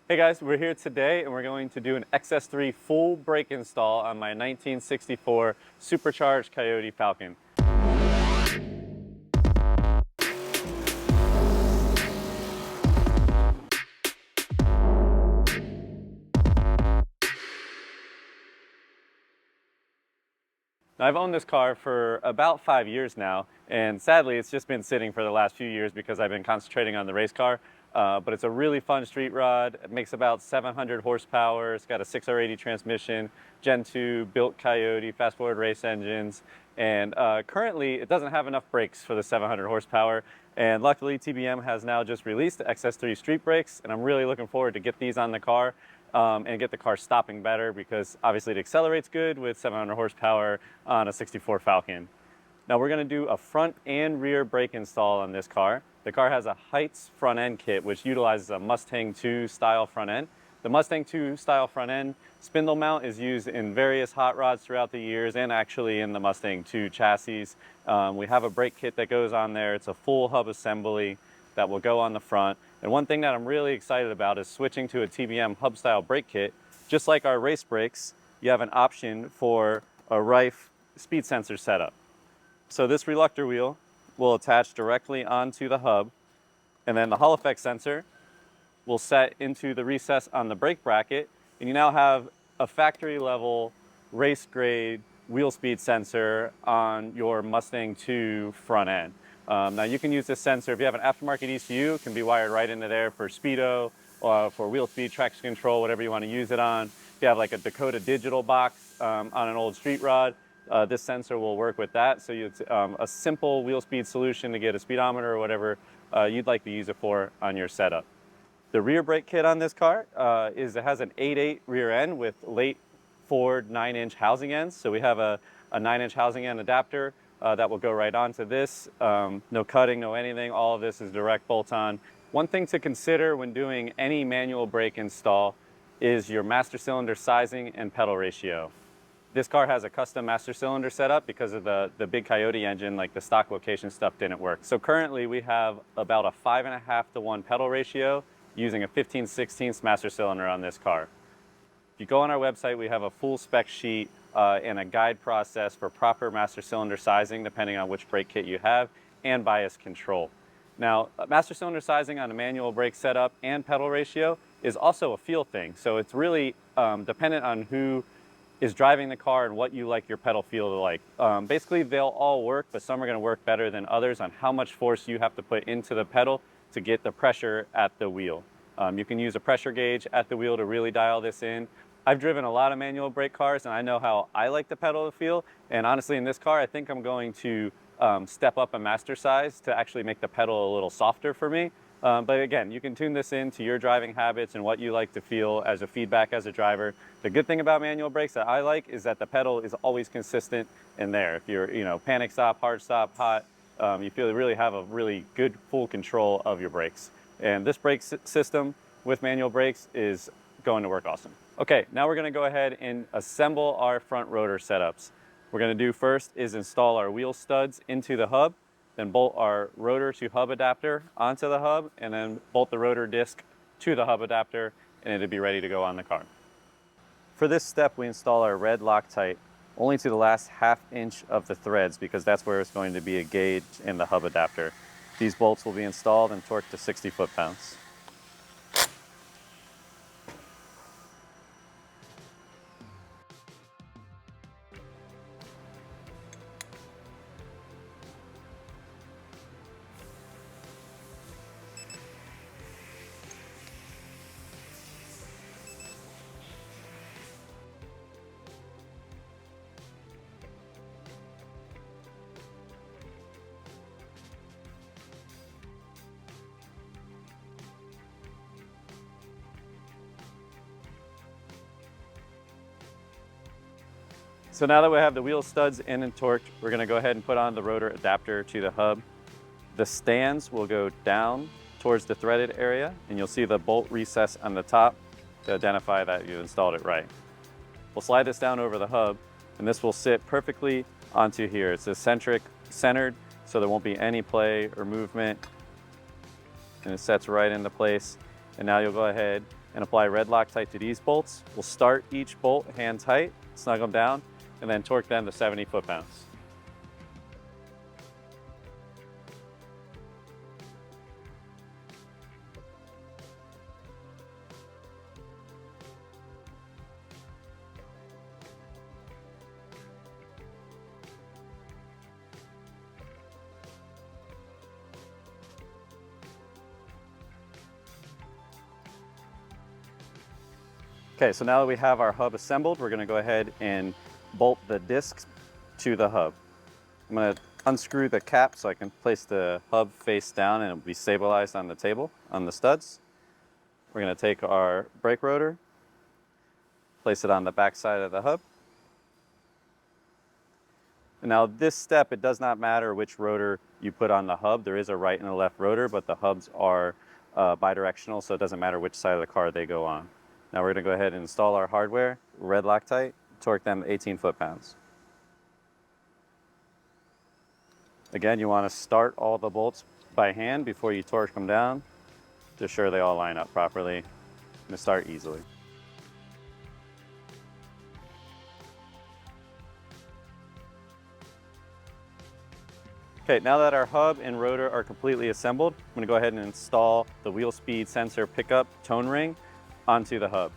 Hey guys, we're here today and we're going to do an XS3 full brake install on my 1964 supercharged Coyote Falcon. Now, I've owned this car for about 5 years now, and sadly it's just been sitting for the last few years because I've been concentrating on the race car. But it's a really fun street rod. It makes about 700 horsepower. It's got a 6R80 transmission, Gen 2, built Coyote, fast forward race engines. And currently it doesn't have enough brakes for the 700 horsepower. And luckily TBM has now just released the XS3 street brakes, and I'm really looking forward to get these on the car and get the car stopping better, because obviously it accelerates good with 700 horsepower on a 64 Falcon. Now we're going to do a front and rear brake install on this car. The car has a Heights front end kit, which utilizes a Mustang 2 style front end. The Mustang 2 style front end spindle mount is used in various hot rods throughout the years, and actually in the Mustang 2 chassis. We have a brake kit that goes on there. It's a full hub assembly that will go on the front. And one thing that I'm really excited about is switching to a TBM hub style brake kit. Just like our race brakes, you have an option for a Rife speed sensor setup. So this reluctor wheel will attach directly onto the hub, and then the Hall effect sensor will set into the recess on the brake bracket, and you now have a factory level race grade wheel speed sensor on your Mustang 2 front end. Now you can use this sensor if you have an aftermarket ECU. It can be wired right into there for speedo or for wheel speed, traction control, whatever you want to use it on. If you have like a Dakota digital box on an old street rod, this sensor will work with that. So it's a simple wheel speed solution to get a speedometer or whatever you'd like to use it for on your setup. The rear brake kit on this car it has an 8/8 rear end with late Ford 9-inch housing ends. So we have a 9-inch housing end adapter that will go right onto this. No cutting, no anything. All of this is direct bolt-on. One thing to consider when doing any manual brake install is your master cylinder sizing and pedal ratio. This car has a custom master cylinder setup because of the big Coyote engine. Like the stock location stuff didn't work. So currently we have about a 5.5 to 1 pedal ratio using a 15/16 master cylinder on this car. If you go on our website, we have a full spec sheet and a guide process for proper master cylinder sizing depending on which brake kit you have, and bias control. Now, master cylinder sizing on a manual brake setup and pedal ratio is also a feel thing. So it's really dependent on who is driving the car and what you like your pedal feel to like. Basically, they'll all work, but some are going to work better than others on how much force you have to put into the pedal to get the pressure at the wheel. You can use a pressure gauge at the wheel to really dial this in. I've driven a lot of manual brake cars, and I know how I like the pedal to feel. And honestly, in this car, I think I'm going to step up a master size to actually make the pedal a little softer for me. But again, you can tune this into your driving habits and what you like to feel as a feedback as a driver. The good thing about manual brakes that I like is that the pedal is always consistent in there. If you're, panic stop, hard stop, hot, you feel you really have a really good full control of your brakes. And this brake system with manual brakes is going to work awesome. Okay, now we're going to go ahead and assemble our front rotor setups. What we're going to do first is install our wheel studs into the hub, then bolt our rotor to hub adapter onto the hub, and then bolt the rotor disc to the hub adapter, and it'll be ready to go on the car. For this step, we install our red Loctite only to the last 1/2 inch of the threads, because that's where it's going to be a gauge in the hub adapter. These bolts will be installed and torqued to 60 foot-pounds. So now that we have the wheel studs in and torqued, we're going to go ahead and put on the rotor adapter to the hub. The stands will go down towards the threaded area, and you'll see the bolt recess on the top to identify that you installed it right. We'll slide this down over the hub, and this will sit perfectly onto here. It's eccentric centered, so there won't be any play or movement, and it sets right into place. And now you'll go ahead and apply red Loctite to these bolts. We'll start each bolt hand tight, snug them down, and then torque them to 70 foot-pounds. Okay, so now that we have our hub assembled, we're gonna go ahead and bolt the discs to the hub. I'm gonna unscrew the cap so I can place the hub face down and it'll be stabilized on the table, on the studs. We're gonna take our brake rotor, place it on the back side of the hub. And now this step, it does not matter which rotor you put on the hub. There is a right and a left rotor, but the hubs are bidirectional, so it doesn't matter which side of the car they go on. Now we're gonna go ahead and install our hardware, red Loctite, torque them 18 foot-pounds. Again, you wanna start all the bolts by hand before you torque them down to ensure they all line up properly and start easily. Okay, now that our hub and rotor are completely assembled, I'm gonna go ahead and install the wheel speed sensor pickup tone ring onto the hub.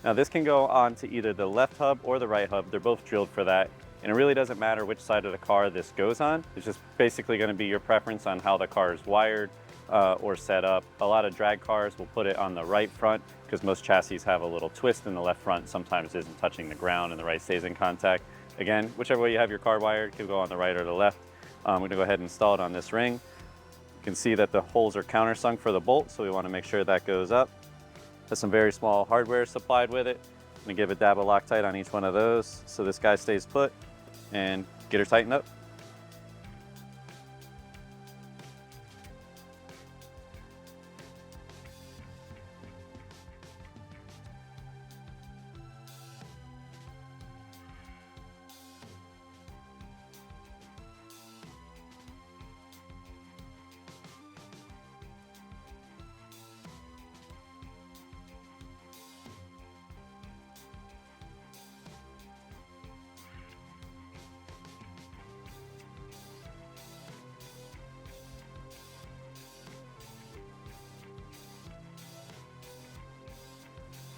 Now this can go onto either the left hub or the right hub. They're both drilled for that. And it really doesn't matter which side of the car this goes on. It's just basically gonna be your preference on how the car is wired or set up. A lot of drag cars will put it on the right front because most chassis have a little twist in the left front. Sometimes it isn't touching the ground and the right stays in contact. Again, whichever way you have your car wired, it could go on the right or the left. I'm gonna go ahead and install it on this ring. You can see that the holes are countersunk for the bolt, so we wanna make sure that goes up. There's some very small hardware supplied with it. I'm gonna give a dab of Loctite on each one of those so this guy stays put and get her tightened up.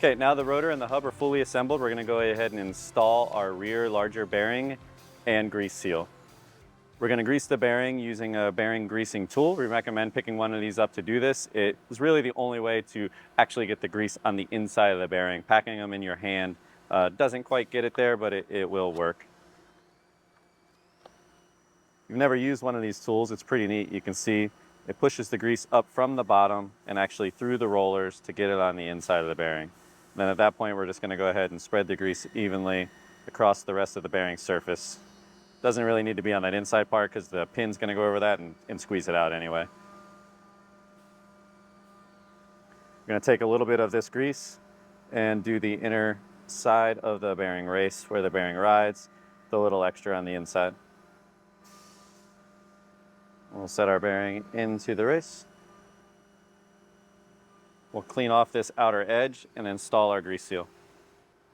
Okay, now the rotor and the hub are fully assembled. We're gonna go ahead and install our rear larger bearing and grease seal. We're gonna grease the bearing using a bearing greasing tool. We recommend picking one of these up to do this. It is really the only way to actually get the grease on the inside of the bearing. Packing them in your hand doesn't quite get it there, but it will work. If you've never used one of these tools, it's pretty neat. You can see it pushes the grease up from the bottom and actually through the rollers to get it on the inside of the bearing. Then at that point, we're just gonna go ahead and spread the grease evenly across the rest of the bearing surface. Doesn't really need to be on that inside part because the pin's gonna go over that and squeeze it out anyway. We're gonna take a little bit of this grease and do the inner side of the bearing race where the bearing rides, the little extra on the inside. We'll set our bearing into the race. We'll clean off this outer edge and install our grease seal.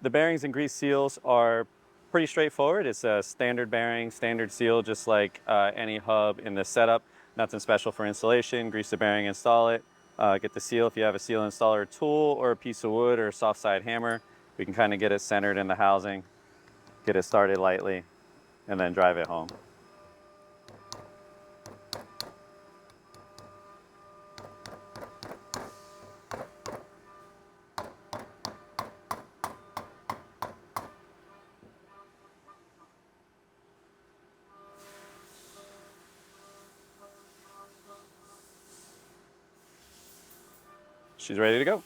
The bearings and grease seals are pretty straightforward. It's a standard bearing, standard seal, just like any hub in this setup. Nothing special for installation. Grease the bearing, install it. Get the seal if you have a seal installer tool or a piece of wood or a soft side hammer. We can kind of get it centered in the housing, get it started lightly, and then drive it home. She's ready to go.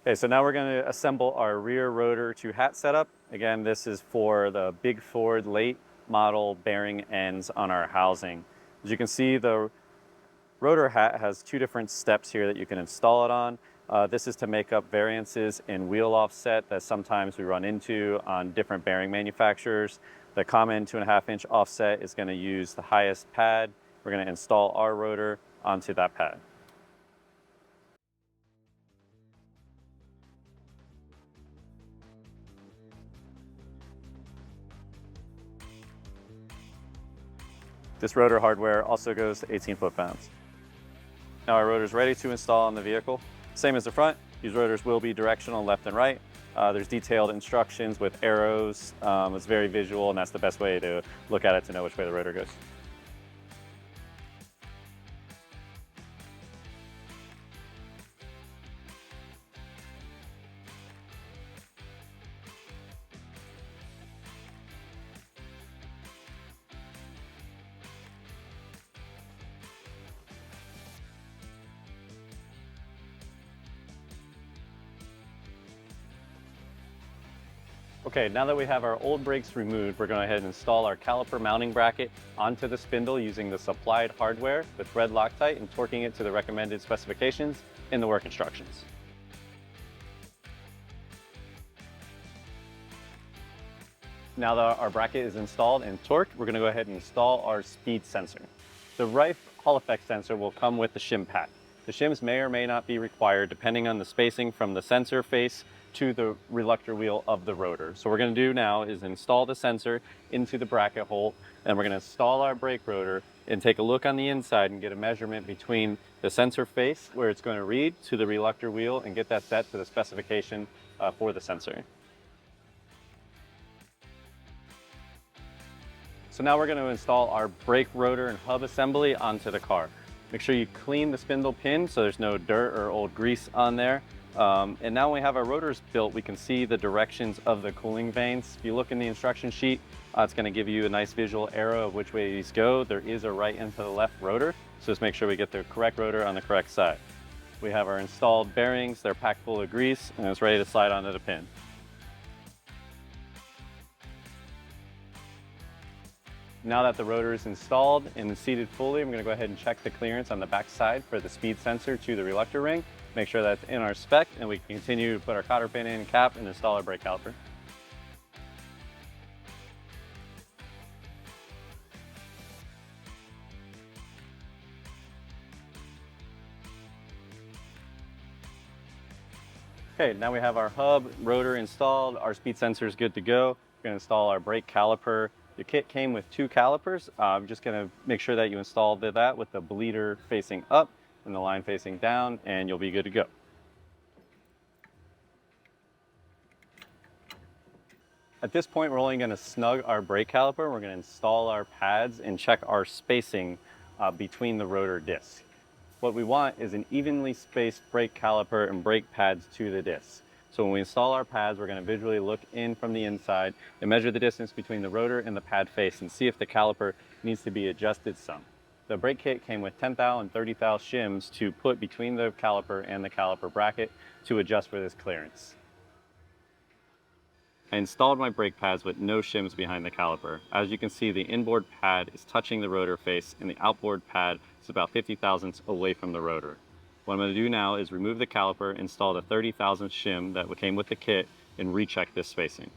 Okay, so now we're going to assemble our rear rotor to hat setup. Again, this is for the big Ford late model bearing ends on our housing. As you can see, the rotor hat has two different steps here that you can install it on. This is to make up variances in wheel offset that sometimes we run into on different bearing manufacturers. The common 2.5-inch offset is going to use the highest pad. We're going to install our rotor onto that pad. This rotor hardware also goes to 18 foot-pounds. Now our rotor is ready to install on the vehicle. Same as the front, these rotors will be directional left and right. There's detailed instructions with arrows. It's very visual, and that's the best way to look at it to know which way the rotor goes. Okay, now that we have our old brakes removed, we're going to go ahead and install our caliper mounting bracket onto the spindle using the supplied hardware with thread Loctite and torquing it to the recommended specifications in the work instructions. Now that our bracket is installed and torqued, we're going to go ahead and install our speed sensor. The Rife Hall effect sensor will come with the shim pack. The shims may or may not be required depending on the spacing from the sensor face to the reluctor wheel of the rotor. So what we're going to do now is install the sensor into the bracket hole, and we're going to install our brake rotor and take a look on the inside and get a measurement between the sensor face where it's going to read to the reluctor wheel and get that set to the specification for the sensor. So now we're going to install our brake rotor and hub assembly onto the car. Make sure you clean the spindle pin so there's no dirt or old grease on there. And now when we have our rotors built, we can see the directions of the cooling vanes. If you look in the instruction sheet, it's going to give you a nice visual arrow of which way these go. There is a right and to the left rotor, so just make sure we get the correct rotor on the correct side. We have our installed bearings, they're packed full of grease, and it's ready to slide onto the pin. Now that the rotor is installed and seated fully, I'm going to go ahead and check the clearance on the back side for the speed sensor to the reluctor ring. Make sure that's in our spec, and we can continue to put our cotter pin in, cap, and install our brake caliper. Okay, now we have our hub, rotor installed, our speed sensor is good to go. We're going to install our brake caliper. The kit came with 2 calipers. I'm just going to make sure that you install that with the bleeder facing up and the line facing down, and you'll be good to go. At this point, we're only going to snug our brake caliper. We're going to install our pads and check our spacing between the rotor discs. What we want is an evenly spaced brake caliper and brake pads to the discs. So when we install our pads, we're going to visually look in from the inside and measure the distance between the rotor and the pad face and see if the caliper needs to be adjusted some. The brake kit came with 10 thou and 30 thou shims to put between the caliper and the caliper bracket to adjust for this clearance. I installed my brake pads with no shims behind the caliper. As you can see, the inboard pad is touching the rotor face and the outboard pad is about 50 thousandths away from the rotor. What I'm going to do now is remove the caliper, install the 30 thousandth shim that came with the kit, and recheck this spacing.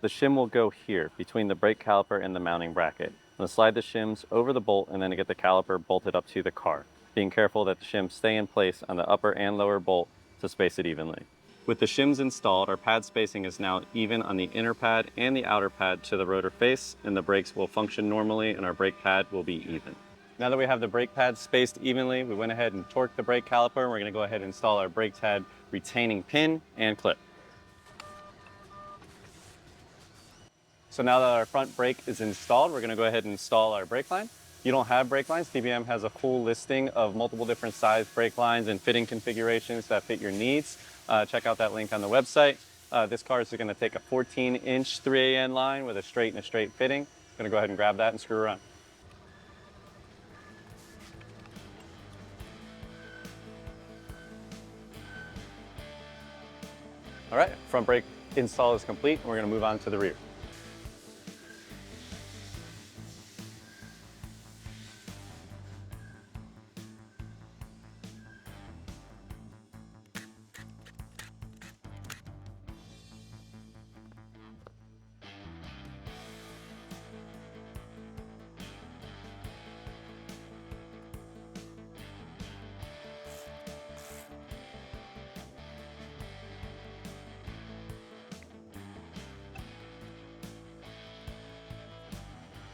The shim will go here between the brake caliper and the mounting bracket. I'm going to slide the shims over the bolt and then get the caliper bolted up to the car, being careful that the shims stay in place on the upper and lower bolt to space it evenly. With the shims installed, our pad spacing is now even on the inner pad and the outer pad to the rotor face, and the brakes will function normally and our brake pad will be even. Now that we have the brake pads spaced evenly, we went ahead and torqued the brake caliper. We're going to go ahead and install our brake pad retaining pin and clip. So now that our front brake is installed, we're going to go ahead and install our brake line. If you don't have brake lines, TBM has a full listing of multiple different size brake lines and fitting configurations that fit your needs. Check out that link on the website. This car is going to take a 14-inch 3AN line with a straight fitting. I'm going to go ahead and grab that and screw her on. All right, front brake install is complete, and we're going to move on to the rear.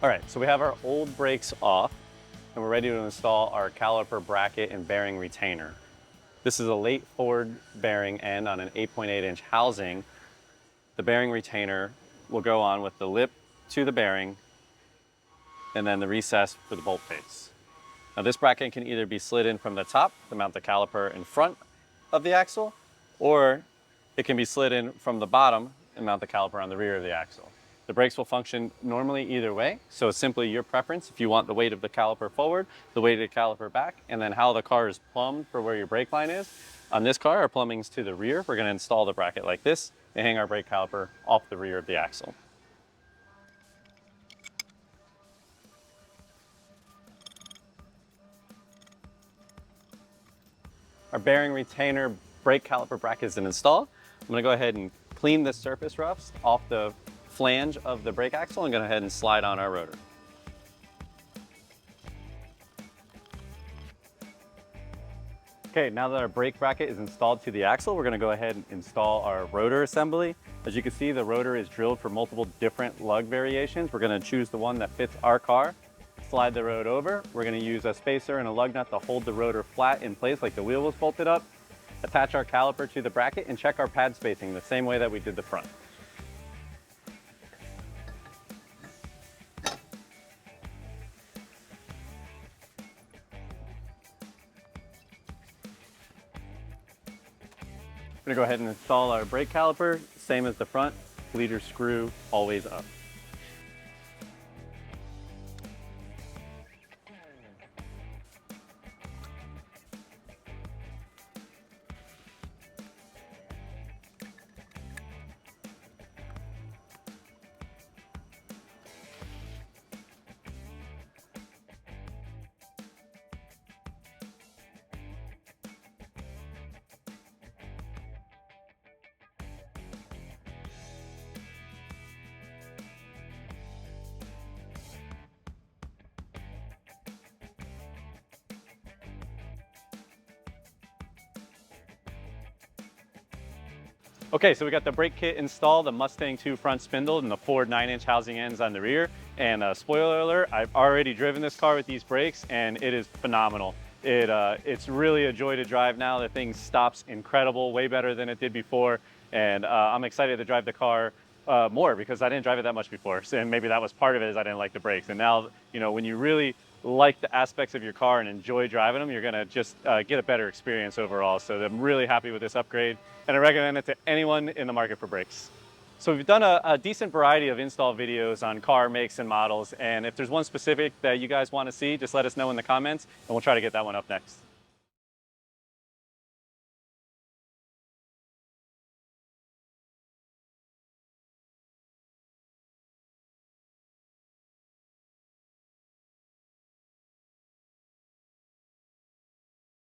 All right, so we have our old brakes off and we're ready to install our caliper bracket and bearing retainer. This is a late Ford bearing end on an 8.8-inch housing. The bearing retainer will go on with the lip to the bearing and then the recess for the bolt face. Now this bracket can either be slid in from the top to mount the caliper in front of the axle, or it can be slid in from the bottom and mount the caliper on the rear of the axle. The brakes will function normally either way, so it's simply your preference if you want the weight of the caliper forward, the weight of the caliper back, and then how the car is plumbed for where your brake line is. On this car, our plumbing's to the rear. We're gonna install the bracket like this and hang our brake caliper off the rear of the axle. Our bearing retainer brake caliper bracket is installed. I'm gonna go ahead and clean the surface roughs off the flange of the brake axle and go ahead and slide on our rotor. Okay, now that our brake bracket is installed to the axle, we're gonna go ahead and install our rotor assembly. As you can see, the rotor is drilled for multiple different lug variations. We're gonna choose the one that fits our car, slide the rotor over. We're gonna use a spacer and a lug nut to hold the rotor flat in place like the wheel was bolted up. Attach our caliper to the bracket and check our pad spacing the same way that we did the front. We're gonna go ahead and install our brake caliper, same as the front, leader screw always up. Okay, so we got the brake kit installed, the Mustang 2 front spindle and the Ford 9-inch housing ends on the rear. And spoiler alert, I've already driven this car with these brakes and it is phenomenal. It's really a joy to drive now. The thing stops incredible, way better than it did before. And I'm excited to drive the car more because I didn't drive it that much before. So, and maybe that was part of it, is I didn't like the brakes. And now, you know, when you really like the aspects of your car and enjoy driving them, you're gonna just get a better experience overall. So I'm really happy with this upgrade and I recommend it to anyone in the market for brakes. So we've done a decent variety of install videos on car makes and models, and if there's one specific that you guys want to see, just let us know in the comments and we'll try to get that one up next.